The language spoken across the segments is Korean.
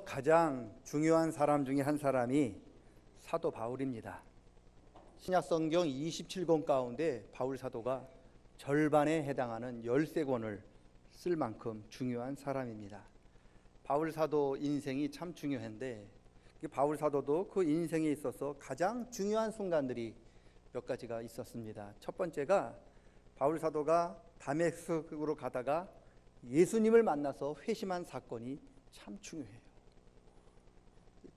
가장 중요한 사람 중에 한 사람이 사도 바울입니다. 신약성경 27권 가운데 바울 사도가 절반에 해당하는 13권을 쓸 만큼 중요한 사람입니다. 바울 사도 인생이 참 중요한데 바울 사도도 그 인생에 있어서 가장 중요한 순간들이 몇 가지가 있었습니다. 첫 번째가 바울 사도가 다메섹으로 가다가 예수님을 만나서 회심한 사건이 참 중요해요.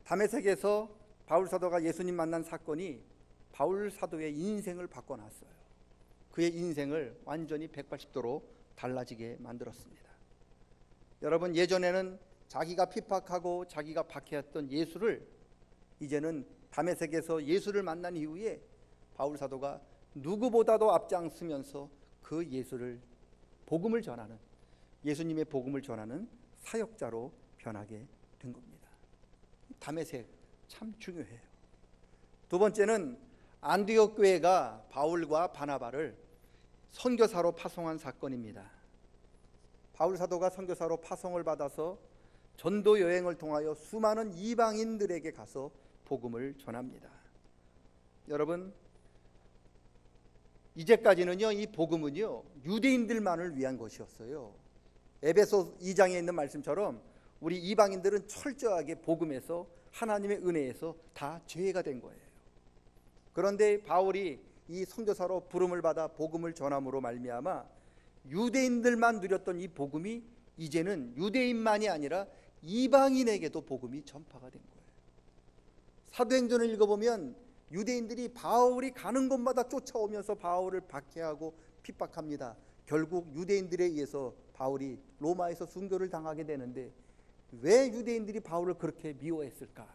다메섹에서 바울 사도가 예수님 만난 사건이 바울 사도의 인생을 바꿔놨어요. 그의 인생을 완전히 180도로 달라지게 만들었습니다. 여러분, 예전에는 자기가 핍박하고 자기가 박해했던 예수를 이제는 다메섹에서 예수를 만난 이후에 바울 사도가 누구보다도 앞장서면서 그 예수를 복음을 전하는, 예수님의 복음을 전하는 사역자로 변하게 된 겁니다. 다메섹 참 중요해요. 두 번째는 안디옥 교회가 바울과 바나바를 선교사로 파송한 사건입니다. 바울 사도가 선교사로 파송을 받아서 전도 여행을 통하여 수많은 이방인들에게 가서 복음을 전합니다. 여러분, 이제까지는요, 이 복음은요 유대인들만을 위한 것이었어요. 에베소 2장에 있는 말씀처럼 우리 이방인들은 철저하게 복음에서, 하나님의 은혜에서 다 제외가 된 거예요. 그런데 바울이 이 선교사로 부름을 받아 복음을 전함으로 말미암아 유대인들만 누렸던 이 복음이 이제는 유대인만이 아니라 이방인에게도 복음이 전파가 된 거예요. 사도행전을 읽어보면 유대인들이 바울이 가는 곳마다 쫓아오면서 바울을 박해하고 핍박합니다. 결국 유대인들에 의해서 바울이 로마에서 순교를 당하게 되는데 왜 유대인들이 바울을 그렇게 미워했을까?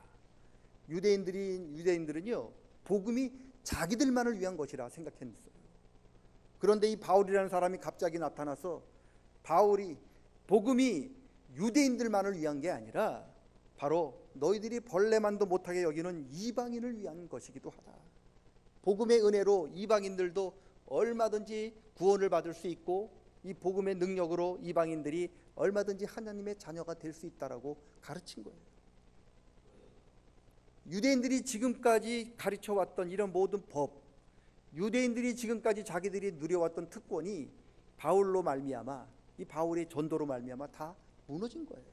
유대인들은요 복음이 자기들만을 위한 것이라 생각했어요. 그런데 이 바울이라는 사람이 갑자기 나타나서 바울이 복음이 유대인들만을 위한 게 아니라 바로 너희들이 벌레만도 못하게 여기는 이방인을 위한 것이기도 하다. 복음의 은혜로 이방인들도 얼마든지 구원을 받을 수 있고 이 복음의 능력으로 이방인들이 얼마든지 하나님의 자녀가 될 수 있다라고 가르친 거예요. 유대인들이 지금까지 가르쳐왔던 이런 모든 법, 유대인들이 지금까지 자기들이 누려왔던 특권이 바울로 말미암아, 이 바울의 전도로 말미암아 다 무너진 거예요.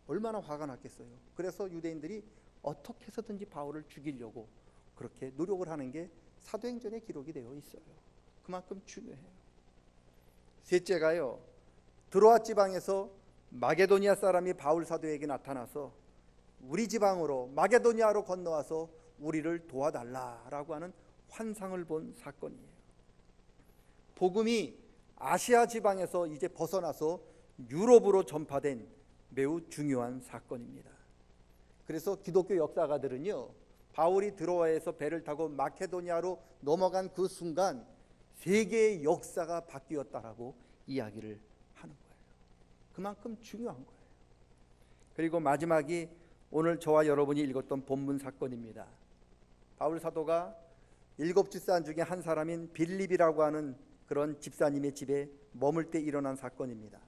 얼마나 화가 났겠어요. 그래서 유대인들이 어떻게 해서든지 바울을 죽이려고 그렇게 노력을 하는 게 사도행전에 기록이 되어 있어요. 그만큼 중요해요. 셋째가요, 드로아 지방에서 마게도니아 사람이 바울 사도에게 나타나서 우리 지방으로 마게도니아로 건너와서 우리를 도와달라라고 하는 환상을 본 사건이에요. 복음이 아시아 지방에서 이제 벗어나서 유럽으로 전파된 매우 중요한 사건입니다. 그래서 기독교 역사가들은요, 바울이 드로아에서 배를 타고 마케도니아로 넘어간 그 순간 세계의 역사가 바뀌었다라고 이야기를 하는 거예요. 그만큼 중요한 거예요. 그리고 마지막이 오늘 저와 여러분이 읽었던 본문 사건입니다. 바울 사도가 7 집사 중에 한 사람인 빌립이라고 하는 그런 집사님의 집에 머물 때 일어난 사건입니다.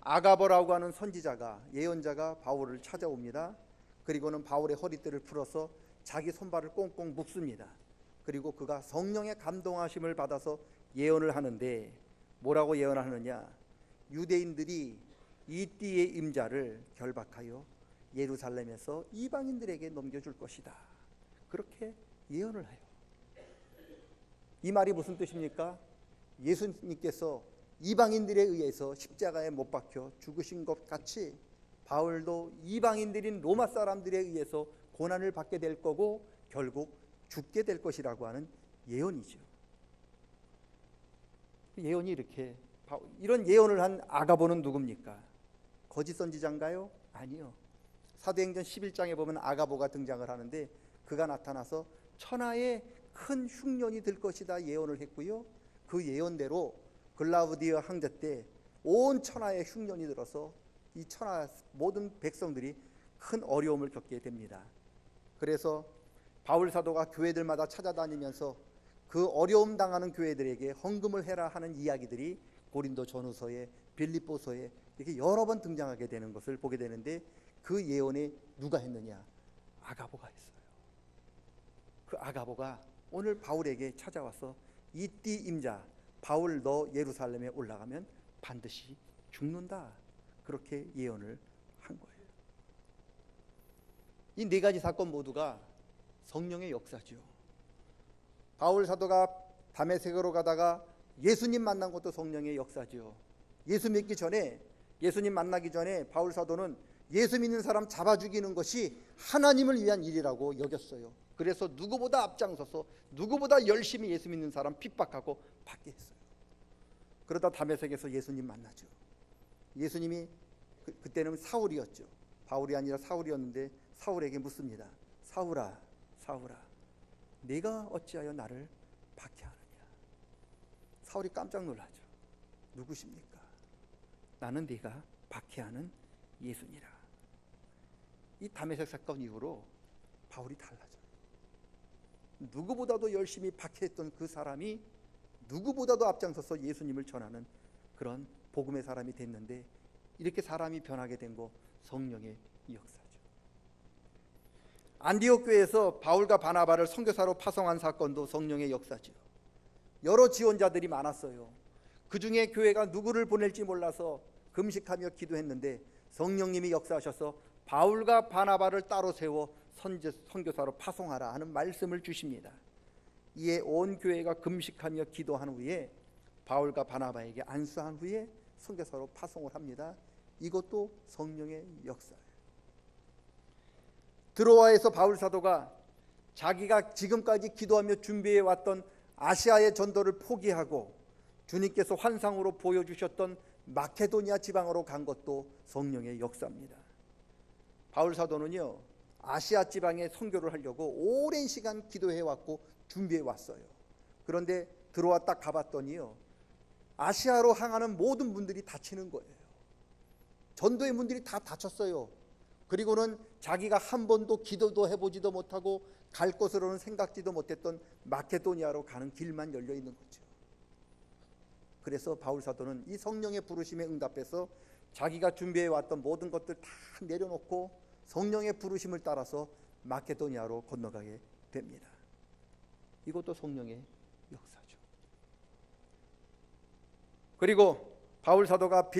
아가보라고 하는 선지자가, 예언자가 바울을 찾아옵니다. 그리고는 바울의 허리띠를 풀어서 자기 손발을 꽁꽁 묶습니다. 그리고 그가 성령의 감동하심을 받아서 예언을 하는데 뭐라고 예언을 하느냐? 유대인들이 이 띠의 임자를 결박하여 예루살렘에서 이방인들에게 넘겨줄 것이다. 그렇게 예언을 해요. 이 말이 무슨 뜻입니까? 예수님께서 이방인들에 의해서 십자가에 못 박혀 죽으신 것 같이 바울도 이방인들인 로마 사람들에 의해서 고난을 받게 될 거고 결국 죽게 될 것이라고 하는 예언이죠. 예언이 이렇게, 이런 예언을 한 아가보는 누굽니까? 거짓 선지자인가요? 아니요. 사도행전 11장에 보면 아가보가 등장을 하는데 그가 나타나서 천하의 큰 흉년이 들 것이다 예언을 했고요. 그 예언대로 글라우디오 황제 때 온 천하에 흉년이 들어서 이 천하 모든 백성들이 큰 어려움을 겪게 됩니다. 그래서 바울 사도가 교회들마다 찾아다니면서 그 어려움 당하는 교회들에게 헌금을 해라 하는 이야기들이 고린도 전후서에, 빌립보서에 이렇게 여러 번 등장하게 되는 것을 보게 되는데 그 예언에 누가 했느냐? 아가보가 했어요. 그 아가보가 오늘 바울에게 찾아와서 이띠 임자 바울 너 예루살렘에 올라가면 반드시 죽는다, 그렇게 예언을 한 거예요. 이 네 가지 사건 모두가 성령의 역사죠. 바울 사도가 다메섹으로 가다가 예수님 만난 것도 성령의 역사죠. 예수 믿기 전에, 예수님 만나기 전에 바울 사도는 예수 믿는 사람 잡아 죽이는 것이 하나님을 위한 일이라고 여겼어요. 그래서 누구보다 앞장서서 누구보다 열심히 예수 믿는 사람 핍박하고 받게 했어요. 그러다 다메섹에서 예수님 만나죠. 예수님이 그때는 사울이었죠. 바울이 아니라 사울이었는데 사울에게 묻습니다. 사울아, 사울아, 네가 어찌하여 나를 박해하느냐? 사울이 깜짝 놀라죠. 누구십니까? 나는 네가 박해하는 예수니라. 이 다메섹 사건 이후로 바울이 달라져요. 누구보다도 열심히 박해했던 그 사람이 누구보다도 앞장서서 예수님을 전하는 그런 복음의 사람이 됐는데, 이렇게 사람이 변하게 된 거 성령의 역사죠. 안디옥 교회에서 바울과 바나바를 선교사로 파송한 사건도 성령의 역사죠. 여러 지원자들이 많았어요. 그 중에 교회가 누구를 보낼지 몰라서 금식하며 기도했는데 성령님이 역사하셔서 바울과 바나바를 따로 세워 선교사로 파송하라 하는 말씀을 주십니다. 이에 온 교회가 금식하며 기도한 후에 바울과 바나바에게 안수한 후에 선교사로 파송을 합니다. 이것도 성령의 역사예요. 드로아에서 바울 사도가 자기가 지금까지 기도하며 준비해 왔던 아시아의 전도를 포기하고 주님께서 환상으로 보여주셨던 마케도니아 지방으로 간 것도 성령의 역사입니다. 바울 사도는요, 아시아 지방에 선교를 하려고 오랜 시간 기도해 왔고 준비해 왔어요. 그런데 드로아 딱 가봤더니요, 아시아로 향하는 모든 분들이 다치는 거예요. 전도의 문들이 다 닫혔어요. 그리고는 자기가 한 번도 기도도 해보지도 못하고 갈 곳으로는 생각지도 못했던 마케도니아로 가는 길만 열려 있는 거죠. 그래서 바울 사도는 이 성령의 부르심에 응답해서 자기가 준비해 왔던 모든 것들 다 내려놓고 성령의 부르심을 따라서 마케도니아로 건너가게 됩니다. 이것도 성령의 역사죠. 그리고 바울 사도가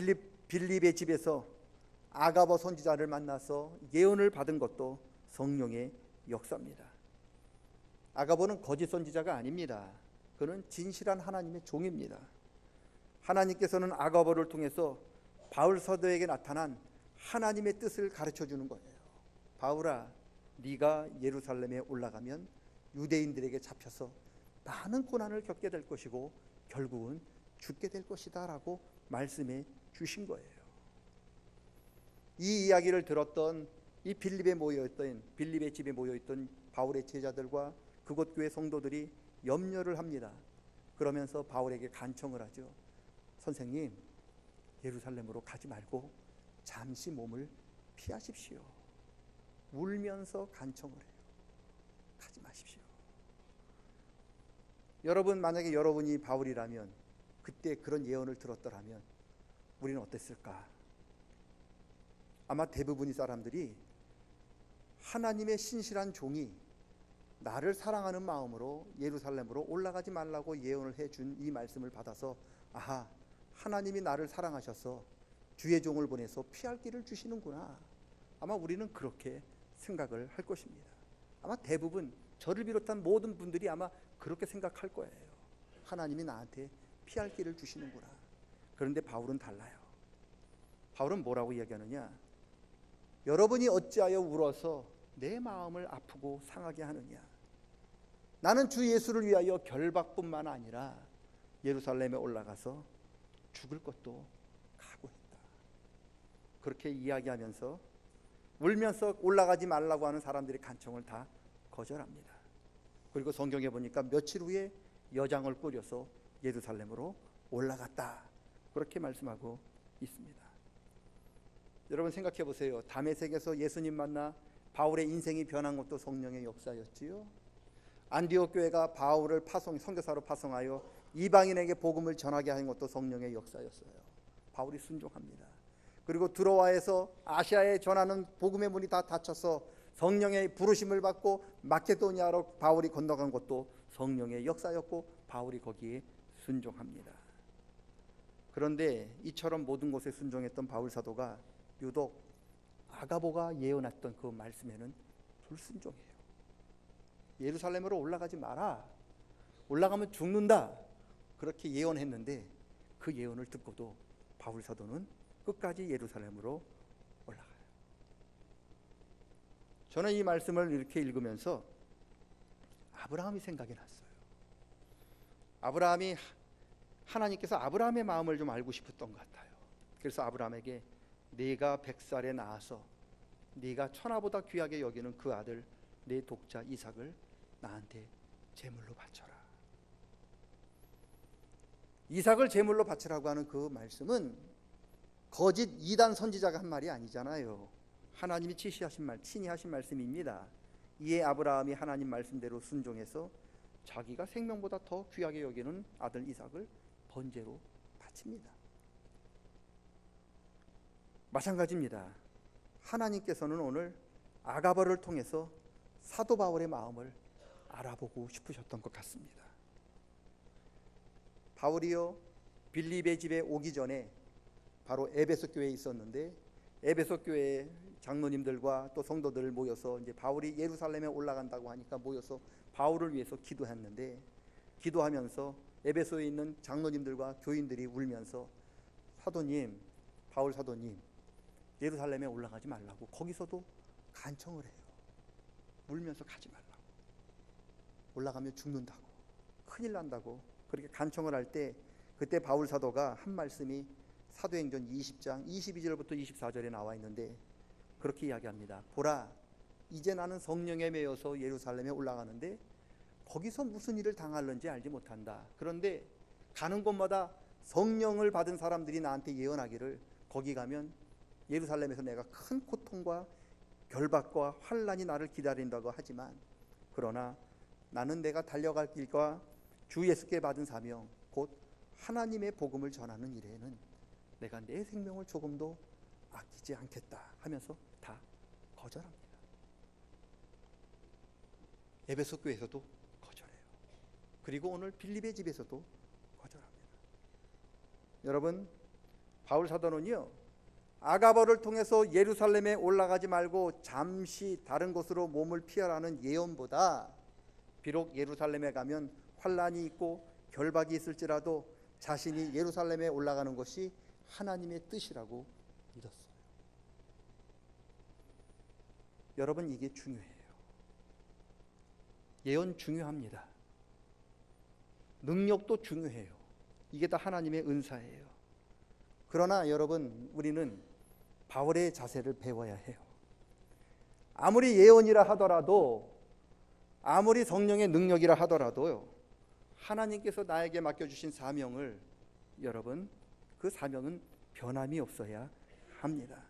빌립의 집에서 아가보 선지자를 만나서 예언을 받은 것도 성령의 역사입니다. 아가보는 거짓 선지자가 아닙니다. 그는 진실한 하나님의 종입니다. 하나님께서는 아가보를 통해서 바울 사도에게 나타난 하나님의 뜻을 가르쳐 주는 거예요. 바울아, 네가 예루살렘에 올라가면 유대인들에게 잡혀서 많은 고난을 겪게 될 것이고 결국은 죽게 될 것이다 라고 말씀해 주신 거예요. 이 이야기를 들었던 이 빌립의 집에 모여있던 바울의 제자들과 그곳 교회 성도들이 염려를 합니다. 그러면서 바울에게 간청을 하죠. 선생님, 예루살렘으로 가지 말고 잠시 몸을 피하십시오. 울면서 간청을 해요. 가지 마십시오. 여러분, 만약에 여러분이 바울이라면, 그때 그런 예언을 들었더라면 우리는 어땠을까? 아마 대부분의 사람들이 하나님의 신실한 종이 나를 사랑하는 마음으로 예루살렘으로 올라가지 말라고 예언을 해준 이 말씀을 받아서, 아하, 하나님이 나를 사랑하셔서 주의 종을 보내서 피할 길을 주시는구나. 아마 우리는 그렇게 생각을 할 것입니다. 아마 대부분, 저를 비롯한 모든 분들이 아마 그렇게 생각할 거예요. 하나님이 나한테 피할 길을 주시는구나. 그런데 바울은 달라요. 바울은 뭐라고 이야기하느냐? 여러분이 어찌하여 울어서 내 마음을 아프고 상하게 하느냐? 나는 주 예수를 위하여 결박뿐만 아니라 예루살렘에 올라가서 죽을 것도 각오했다. 그렇게 이야기하면서 울면서 올라가지 말라고 하는 사람들의 간청을 다 거절합니다. 그리고 성경에 보니까 며칠 후에 여장을 꾸려서 예루살렘으로 올라갔다. 그렇게 말씀하고 있습니다. 여러분 생각해 보세요. 다메섹에서 예수님 만나 바울의 인생이 변한 것도 성령의 역사였지요. 안디옥 교회가 바울을 선교사로 파송하여 이방인에게 복음을 전하게 한 것도 성령의 역사였어요. 바울이 순종합니다. 그리고 드로아에서 아시아에 전하는 복음의 문이 다 닫혀서 성령의 부르심을 받고 마케도니아로 바울이 건너간 것도 성령의 역사였고 바울이 거기에 순종합니다. 그런데 이처럼 모든 것에 순종했던 바울 사도가 유독 아가보가 예언했던 그 말씀에는 불순종해요. 예루살렘으로 올라가지 마라. 올라가면 죽는다. 그렇게 예언했는데 그 예언을 듣고도 바울 사도는 끝까지 예루살렘으로 올라가요. 저는 이 말씀을 이렇게 읽으면서 아브라함이 생각이 났어요. 하나님께서 아브라함의 마음을 좀 알고 싶었던 것 같아요. 그래서 아브라함에게 네가 100살에 낳아서 네가 천하보다 귀하게 여기는 그 아들 내 독자 이삭을 나한테 제물로 바쳐라. 이삭을 제물로 바치라고 하는 그 말씀은 거짓 이단 선지자가 한 말이 아니잖아요. 하나님이 친히 하신 말씀입니다. 이에 아브라함이 하나님 말씀대로 순종해서 자기가 생명보다 더 귀하게 여기는 아들 이삭을 번제로 바칩니다. 마찬가지입니다. 하나님께서는 오늘 아가버를 통해서 사도 바울의 마음을 알아보고 싶으셨던 것 같습니다. 바울이요 빌립의 집에 오기 전에 바로 에베소 교회에 있었는데 에베소 교회 장로님들과 또 성도들 모여서 이제 바울이 예루살렘에 올라간다고 하니까 모여서 바울을 위해서 기도했는데 기도하면서 에베소에 있는 장로님들과 교인들이 울면서 사도님, 바울 사도님 예루살렘에 올라가지 말라고 거기서도 간청을 해요. 울면서 가지 말라고. 올라가면 죽는다고. 큰일 난다고. 그렇게 간청을 할 때 그때 바울 사도가 한 말씀이 사도행전 20장 22절부터 24절에 나와 있는데 그렇게 이야기합니다. 보라, 이제 나는 성령에 매여서 예루살렘에 올라가는데 거기서 무슨 일을 당할는지 알지 못한다. 그런데 가는 곳마다 성령을 받은 사람들이 나한테 예언하기를 거기 가면 예루살렘에서 내가 큰 고통과 결박과 환난이 나를 기다린다고 하지만 그러나 나는 내가 달려갈 길과 주 예수께 받은 사명 곧 하나님의 복음을 전하는 일에는 내가 내 생명을 조금도 아끼지 않겠다 하면서 다 거절합니다. 에베소 교회에서도 거절해요. 그리고 오늘 빌립의 집에서도 거절합니다. 여러분, 바울 사도는요 아가버를 통해서 예루살렘에 올라가지 말고 잠시 다른 곳으로 몸을 피하라는 예언보다 비록 예루살렘에 가면 환난이 있고 결박이 있을지라도 자신이 예루살렘에 올라가는 것이 하나님의 뜻이라고 믿었어요. 여러분, 이게 중요해요. 예언 중요합니다. 능력도 중요해요. 이게 다 하나님의 은사예요. 그러나 여러분, 우리는 바울의 자세를 배워야 해요. 아무리 예언이라 하더라도 아무리 성령의 능력이라 하더라도요 하나님께서 나에게 맡겨주신 사명을 여러분 그 사명은 변함이 없어야 합니다.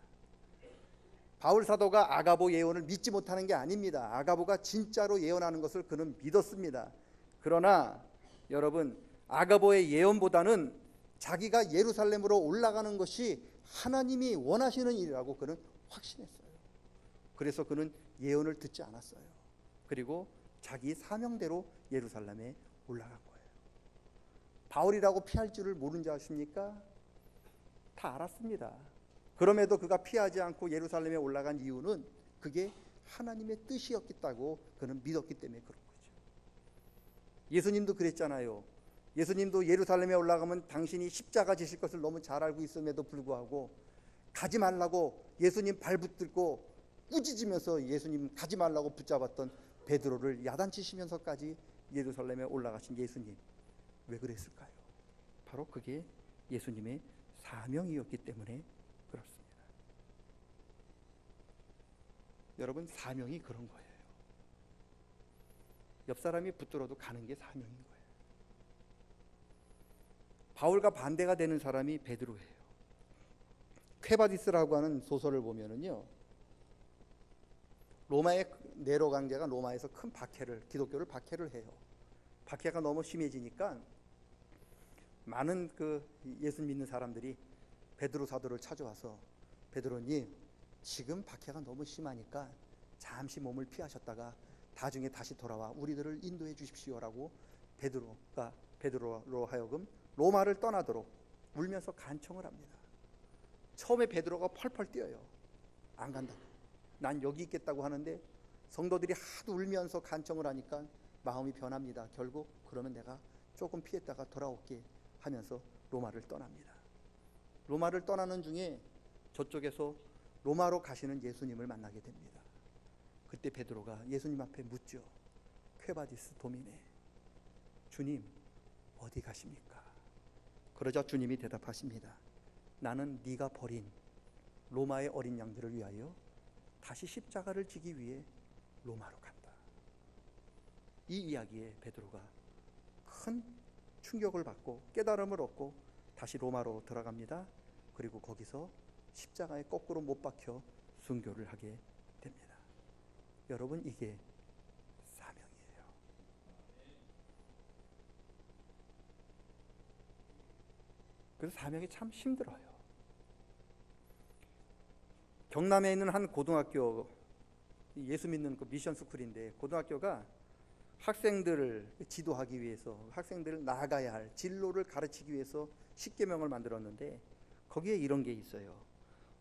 바울 사도가 아가보 예언을 믿지 못하는 게 아닙니다. 아가보가 진짜로 예언하는 것을 그는 믿었습니다. 그러나 여러분 아가보의 예언보다는 자기가 예루살렘으로 올라가는 것이 하나님이 원하시는 일이라고 그는 확신했어요. 그래서 그는 예언을 듣지 않았어요. 그리고 자기 사명대로 예루살렘에 올라간 거예요. 바울이라고 피할 줄을 모르는 줄 아십니까? 다 알았습니다. 그럼에도 그가 피하지 않고 예루살렘에 올라간 이유는 그게 하나님의 뜻이었다고 그는 믿었기 때문에 그런 거죠. 예수님도 그랬잖아요. 예수님도 예루살렘에 올라가면 당신이 십자가 지실 것을 너무 잘 알고 있음에도 불구하고 가지 말라고 예수님 발 붙들고 꾸짖으면서 예수님 가지 말라고 붙잡았던 베드로를 야단치시면서까지 예루살렘에 올라가신 예수님, 왜 그랬을까요? 바로 그게 예수님의 사명이었기 때문에 그렇습니다. 여러분, 사명이 그런 거예요. 옆 사람이 붙들어도 가는 게 사명인 거예요. 바울과 반대가 되는 사람이 베드로예요. 쾌바디스라고 하는 소설을 보면은요, 로마의 네로 강제가 로마에서 큰 기독교를 박해를 해요. 박해가 너무 심해지니까 많은 그 예수 믿는 사람들이 베드로 사도를 찾아와서 베드로님, 지금 박해가 너무 심하니까 잠시 몸을 피하셨다가 나중에 다시 돌아와 우리들을 인도해 주십시오라고 베드로로 하여금 로마를 떠나도록 울면서 간청을 합니다. 처음에 베드로가 펄펄 뛰어요. 안 간다고. 난 여기 있겠다고 하는데 성도들이 하도 울면서 간청을 하니까 마음이 변합니다. 결국 그러면 내가 조금 피했다가 돌아올게 하면서 로마를 떠납니다. 로마를 떠나는 중에 저쪽에서 로마로 가시는 예수님을 만나게 됩니다. 그때 베드로가 예수님 앞에 묻죠. 쾌바디스 도미네, 주님 어디 가십니까? 그러자 주님이 대답하십니다. 나는 네가 버린 로마의 어린 양들을 위하여 다시 십자가를 지기 위해 로마로 간다. 이 이야기에 베드로가 큰 충격을 받고 깨달음을 얻고 다시 로마로 들어갑니다. 그리고 거기서 십자가에 거꾸로 못 박혀 순교를 하게 됩니다. 여러분, 이게 사명이에요. 그래서 사명이 참 힘들어요. 경남에 있는 한 고등학교, 예수 믿는 그 미션 스쿨인데, 고등학교가 학생들을 지도하기 위해서, 학생들을 나아가야 할 진로를 가르치기 위해서 십계명을 만들었는데, 거기에 이런 게 있어요.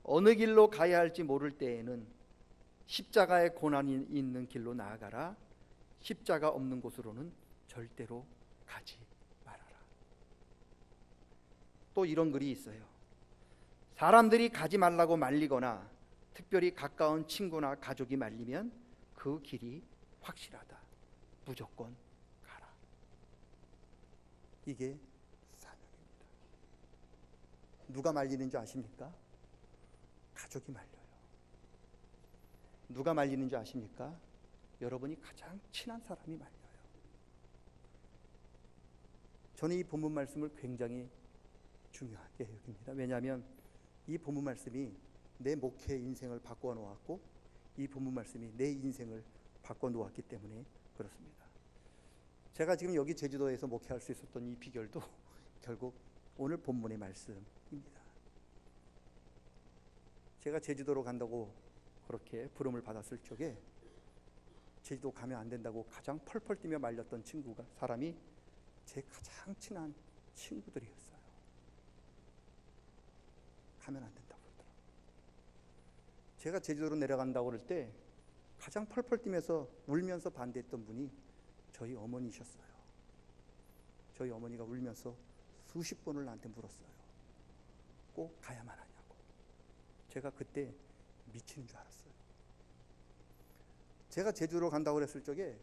어느 길로 가야 할지 모를 때에는 십자가의 고난이 있는 길로 나아가라. 십자가 없는 곳으로는 절대로 가지 말아라. 또 이런 글이 있어요. 사람들이 가지 말라고 말리거나 특별히 가까운 친구나 가족이 말리면 그 길이 확실하다. 무조건 가라. 이게 사명입니다. 누가 말리는지 아십니까? 가족이 말려요. 누가 말리는지 아십니까? 여러분이 가장 친한 사람이 말려요. 저는 이 본문 말씀을 굉장히 중요하게 여깁니다. 왜냐하면 이 본문 말씀이 내 목회 인생을 바꿔 놓았고, 이 본문 말씀이 내 인생을 바꿔 놓았기 때문에 그렇습니다. 제가 지금 여기 제주도에서 목회할 수 있었던 이 비결도 결국 오늘 본문의 말씀입니다. 제가 제주도로 간다고 그렇게 부름을 받았을 적에 제주도 가면 안 된다고 가장 펄펄 뛰며 말렸던 사람이 제 가장 친한 친구들이었어요. 가면 안 된다고 그러더라고요. 제가 제주도로 내려간다고 그럴 때 가장 펄펄 뛰면서 울면서 반대했던 분이 저희 어머니셨어요. 저희 어머니가 울면서 수십 번을 나한테 물었어요. 꼭 가야만 하냐고. 제가 그때 미치는 줄 알았어요. 제가 제주도로 간다고 그랬을 적에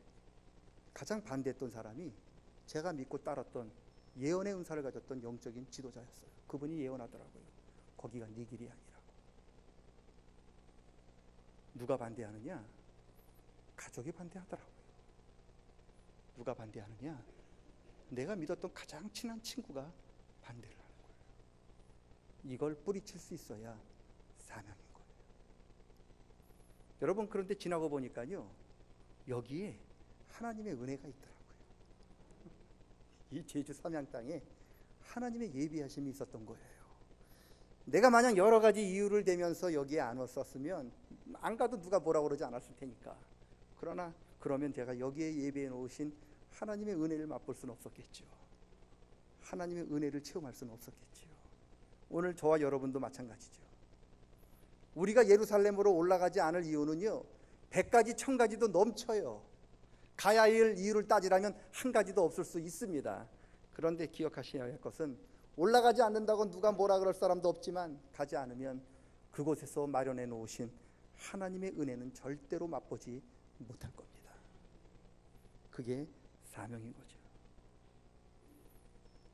가장 반대했던 사람이 제가 믿고 따랐던 예언의 은사를 가졌던 영적인 지도자였어요. 그분이 예언하더라고요. 거기가 네 길이 아니라고. 누가 반대하느냐? 가족이 반대하더라고요. 누가 반대하느냐? 내가 믿었던 가장 친한 친구가 반대를 하는 거예요. 이걸 뿌리칠 수 있어야 사명인 거예요. 여러분, 그런데 지나고 보니까요, 여기에 하나님의 은혜가 있더라고요. 이 제주 삼양 땅에 하나님의 예비하심이 있었던 거예요. 내가 만약 여러 가지 이유를 대면서 여기에 안 왔었으면 안 가도 누가 뭐라고 그러지 않았을 테니까. 그러나 그러면 제가 여기에 예비해 놓으신 하나님의 은혜를 맛볼 수는 없었겠죠. 하나님의 은혜를 체험할 수는 없었겠죠. 오늘 저와 여러분도 마찬가지죠. 우리가 예루살렘으로 올라가지 않을 이유는요, 100가지 1000가지도 넘쳐요. 가야 할 이유를 따지라면 한 가지도 없을 수 있습니다. 그런데 기억하셔야 할 것은, 올라가지 않는다고 누가 뭐라 그럴 사람도 없지만 가지 않으면 그곳에서 마련해 놓으신 하나님의 은혜는 절대로 맛보지 못할 겁니다. 그게 사명인 거죠.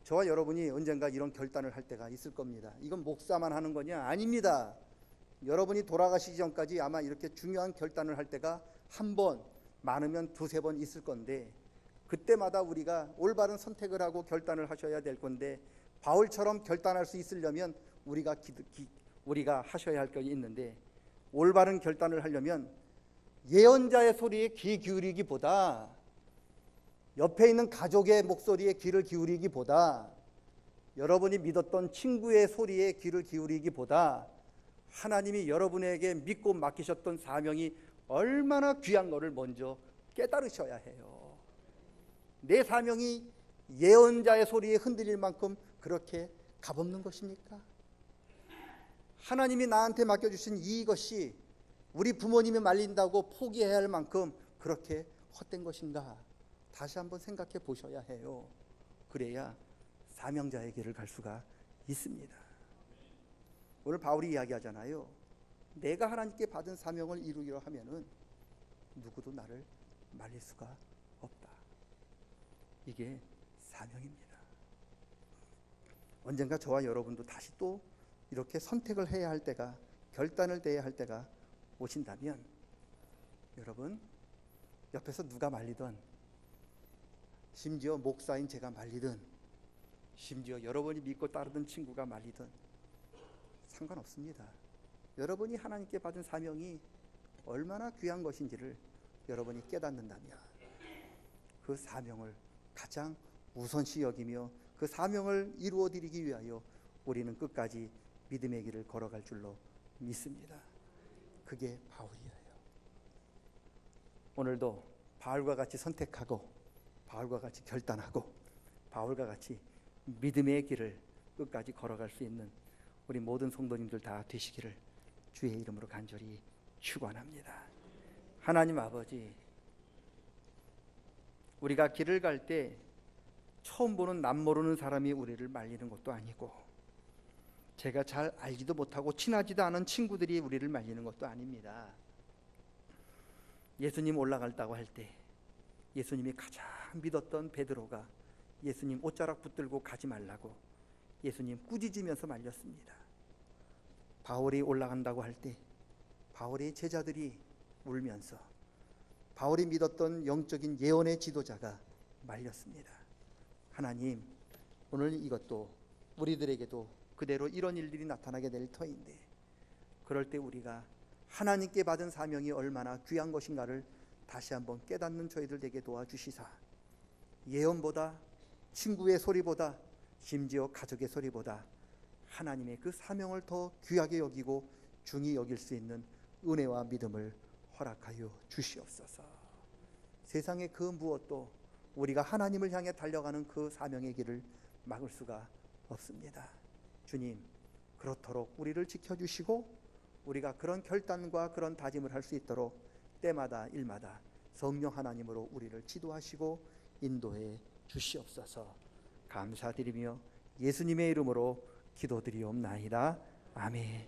저와 여러분이 언젠가 이런 결단을 할 때가 있을 겁니다. 이건 목사만 하는 거냐? 아닙니다. 여러분이 돌아가시기 전까지 아마 이렇게 중요한 결단을 할 때가 한 번, 많으면 두세 번 있을 건데, 그때마다 우리가 올바른 선택을 하고 결단을 하셔야 될 건데, 바울처럼 결단할 수 있으려면 우리가 하셔야 할 것이 있는데, 올바른 결단을 하려면 예언자의 소리에 귀 기울이기보다, 옆에 있는 가족의 목소리에 귀를 기울이기보다, 여러분이 믿었던 친구의 소리에 귀를 기울이기보다 하나님이 여러분에게 믿고 맡기셨던 사명이 얼마나 귀한 것을 먼저 깨달으셔야 해요. 내 사명이 예언자의 소리에 흔들릴 만큼 그렇게 값없는 것입니까? 하나님이 나한테 맡겨주신 이것이 우리 부모님이 말린다고 포기해야 할 만큼 그렇게 헛된 것인가? 다시 한번 생각해 보셔야 해요. 그래야 사명자의 길을 갈 수가 있습니다. 오늘 바울이 이야기하잖아요. 내가 하나님께 받은 사명을 이루기로 하면은 누구도 나를 말릴 수가 없다. 이게 사명입니다. 언젠가 저와 여러분도 다시 또 이렇게 선택을 해야 할 때가, 결단을 내야 할 때가 오신다면, 여러분 옆에서 누가 말리든, 심지어 목사인 제가 말리든, 심지어 여러분이 믿고 따르던 친구가 말리든 상관없습니다. 여러분이 하나님께 받은 사명이 얼마나 귀한 것인지를 여러분이 깨닫는다면 그 사명을 가장 우선시 여기며 그 사명을 이루어드리기 위하여 우리는 끝까지 믿음의 길을 걸어갈 줄로 믿습니다. 그게 바울이에요. 오늘도 바울과 같이 선택하고, 바울과 같이 결단하고, 바울과 같이 믿음의 길을 끝까지 걸어갈 수 있는 우리 모든 성도님들 다 되시기를 주의 이름으로 간절히 축원합니다. 하나님 아버지, 우리가 길을 갈 때 처음 보는 남 모르는 사람이 우리를 말리는 것도 아니고, 제가 잘 알지도 못하고 친하지도 않은 친구들이 우리를 말리는 것도 아닙니다. 예수님 올라갈다고 할 때 예수님이 가장 믿었던 베드로가 예수님 옷자락 붙들고 가지 말라고 예수님 꾸짖으면서 말렸습니다. 바울이 올라간다고 할 때 바울의 제자들이 울면서 바울이 믿었던 영적인 예언의 지도자가 말렸습니다. 하나님, 오늘 이것도 우리들에게도 그대로 이런 일들이 나타나게 될 터인데, 그럴 때 우리가 하나님께 받은 사명이 얼마나 귀한 것인가를 다시 한번 깨닫는 저희들 되게 도와주시사, 예언보다, 친구의 소리보다, 심지어 가족의 소리보다 하나님의 그 사명을 더 귀하게 여기고 중히 여길 수 있는 은혜와 믿음을 허락하여 주시옵소서. 세상의 그 무엇도 우리가 하나님을 향해 달려가는 그 사명의 길을 막을 수가 없습니다. 주님, 그렇도록 우리를 지켜주시고 우리가 그런 결단과 그런 다짐을 할 수 있도록 때마다 일마다 성령 하나님으로 우리를 지도하시고 인도해 주시옵소서. 감사드리며 예수님의 이름으로 기도드리옵나이다. 아멘.